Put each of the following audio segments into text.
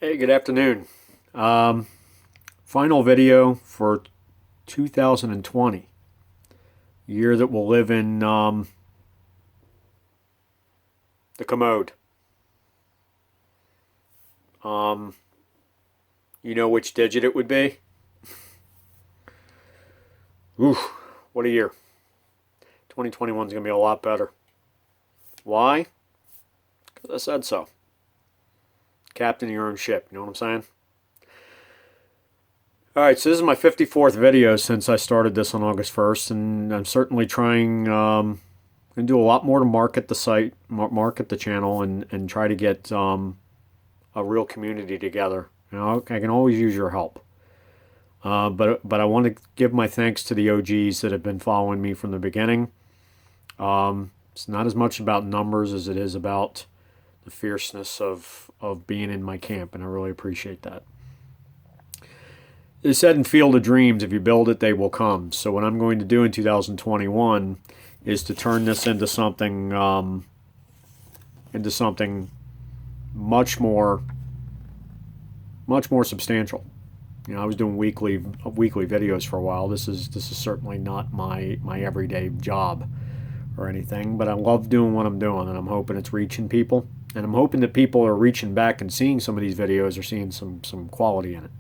Hey, good afternoon. Final video for 2020, year that will live in the commode. Um, you know which digit it would be? Ooh, what a year. 2021 is going to be a lot better. Why? Because I said so. Captain of your own ship, you know what I'm saying? Alright, so this is my 54th video since I started this on August 1st, and I'm certainly trying to do a lot more to market the site, market the channel, and try to get a real community together. You know, I can always use your help. But I want to give my thanks to the OGs that have been following me from the beginning. It's not as much about numbers as it is about the fierceness of being in my camp, and I really appreciate that. It's said in Field of Dreams, if you build it, they will come. So what I'm going to do in 2021 is to turn this into something much more substantial. You know, I was doing weekly videos for a while. This is certainly not my everyday job or anything, but I love doing what I'm doing, and I'm hoping it's reaching people, and I'm hoping that people are reaching back and seeing some of these videos or seeing some quality in it.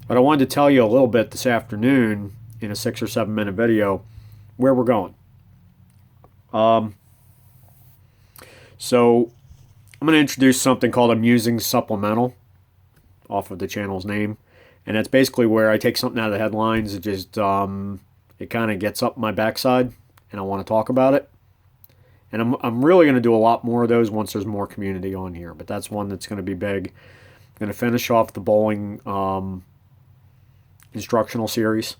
But I wanted to tell you a little bit this afternoon in a 6 or 7 minute video where we're going. So I'm going to introduce something called a Musing Supplemental off of the channel's name. And that's basically where I take something out of the headlines. It just, it kind of gets up my backside and I want to talk about it. And I'm really going to do a lot more of those once there's more community on here. But that's one that's going to be big. I'm going to finish off the bowling instructional series,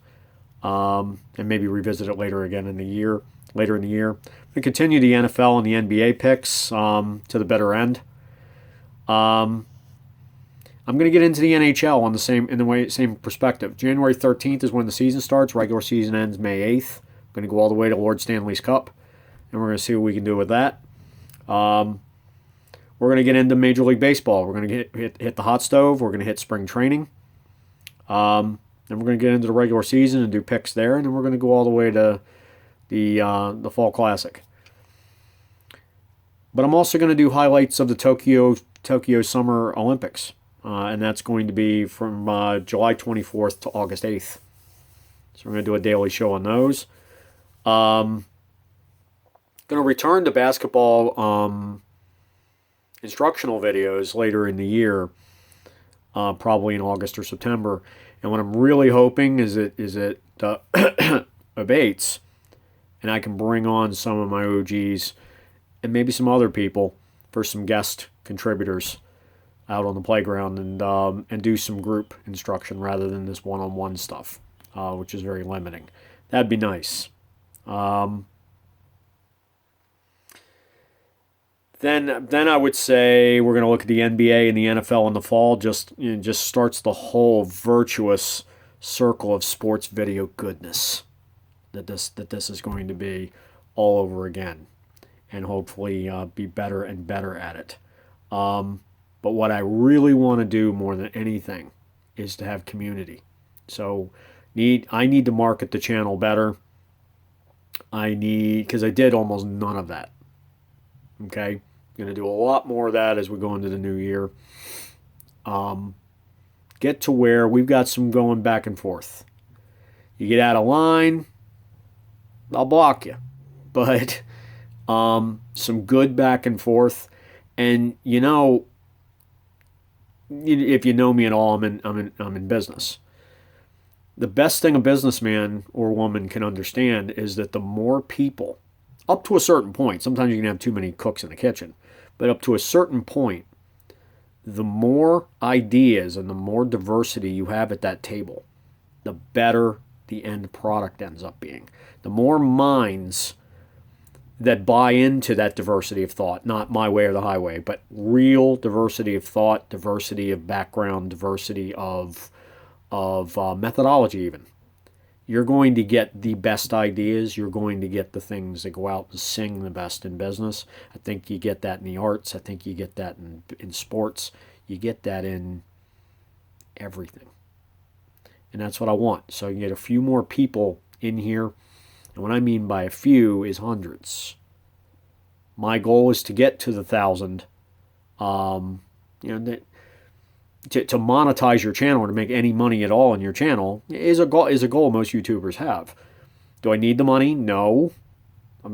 and maybe revisit it later in the year. I'm going to continue the NFL and the NBA picks to the better end. I'm going to get into the NHL on the same perspective. January 13th is when the season starts. Regular season ends May 8th. I'm going to go all the way to Lord Stanley's Cup, and we're going to see what we can do with that. We're going to get into Major League Baseball. We're going to hit the hot stove. We're going to hit spring training. Then we're going to get into the regular season and do picks there, and then we're going to go all the way to the Fall Classic. But I'm also going to do highlights of the Tokyo Summer Olympics, and that's going to be from July 24th to August 8th. So we're going to do a daily show on those. Going to return to basketball instructional videos later in the year, probably in August or September. And what I'm really hoping is it abates, and I can bring on some of my OGs and maybe some other people for some guest contributors out on the playground, and do some group instruction rather than this one-on-one stuff, which is very limiting. That'd be nice. Then I would say we're going to look at the NBA and the NFL in the fall. Just starts the whole virtuous circle of sports video goodness that this is going to be all over again, and hopefully be better and better at it. But what I really want to do more than anything is to have community. So I need to market the channel better. Because I did almost none of that. Okay, going to do a lot more of that as we go into the new year. Get to where we've got some going back and forth. You get out of line, I'll block you. But some good back and forth. And you know, if you know me at all, I'm in business. The best thing a businessman or woman can understand is that the more people, up to a certain point, sometimes you can have too many cooks in the kitchen, but up to a certain point, the more ideas and the more diversity you have at that table, the better the end product ends up being. The more minds that buy into that diversity of thought, not my way or the highway, but real diversity of thought, diversity of background, diversity of methodology even. You're going to get the best ideas. You're going to get the things that go out and sing the best in business. I think you get that in the arts. I think you get that in sports. You get that in everything. And that's what I want. So I can get a few more people in here. And what I mean by a few is hundreds. My goal is to get to the 1,000. To monetize your channel or to make any money at all in your channel is a goal most YouTubers have. Do I need the money? No. I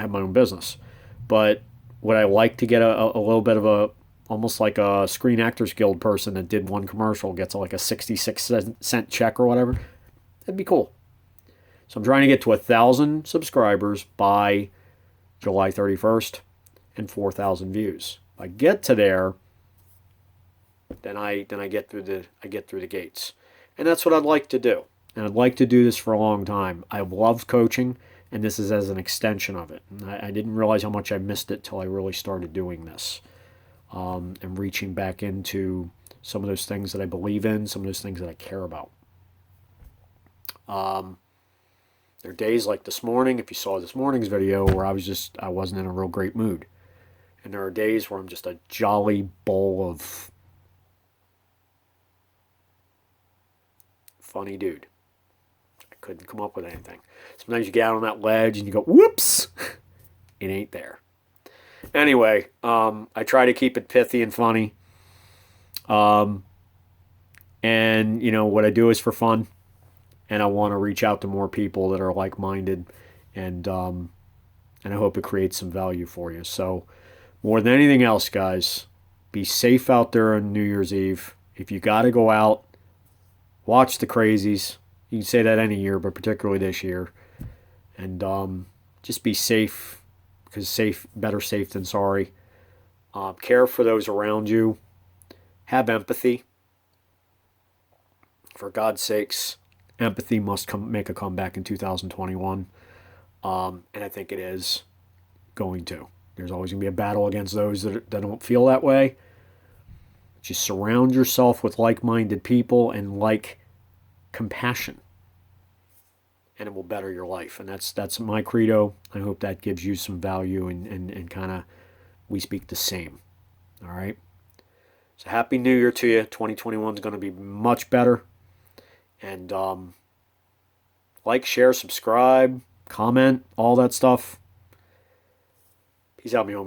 have my own business. But would I like to get a little bit of almost like a Screen Actors Guild person that did one commercial, gets like a 66-cent check or whatever? That'd be cool. So I'm trying to get to 1,000 subscribers by July 31st and 4,000 views. If I get to there, then I get through the gates. And that's what I'd like to do. And I'd like to do this for a long time. I've loved coaching, and this is as an extension of it. And I didn't realize how much I missed it till I really started doing this. And reaching back into some of those things that I believe in, some of those things that I care about. There are days like this morning, if you saw this morning's video, where I wasn't in a real great mood. And there are days where I'm just a jolly bowl of funny dude. I couldn't come up with anything. Sometimes you get out on that ledge and you go, whoops, it ain't there. Anyway, I try to keep it pithy and funny. And, what I do is for fun. And I want to reach out to more people that are like-minded. And I hope it creates some value for you. So, more than anything else, guys, be safe out there on New Year's Eve. If you got to go out, watch the crazies. You can say that any year, but particularly this year. And just be safe, because better safe than sorry. Care for those around you. Have empathy. For God's sakes, empathy must make a comeback in 2021. And I think it is going to. There's always going to be a battle against those that don't feel that way. Just surround yourself with like-minded people and compassion, and it will better your life. And that's my credo. I hope that gives you some value, and kind of we speak the same. All right. So Happy New Year to you. 2021 is going to be much better. And like, share, subscribe, comment, all that stuff. Peace out, me homie.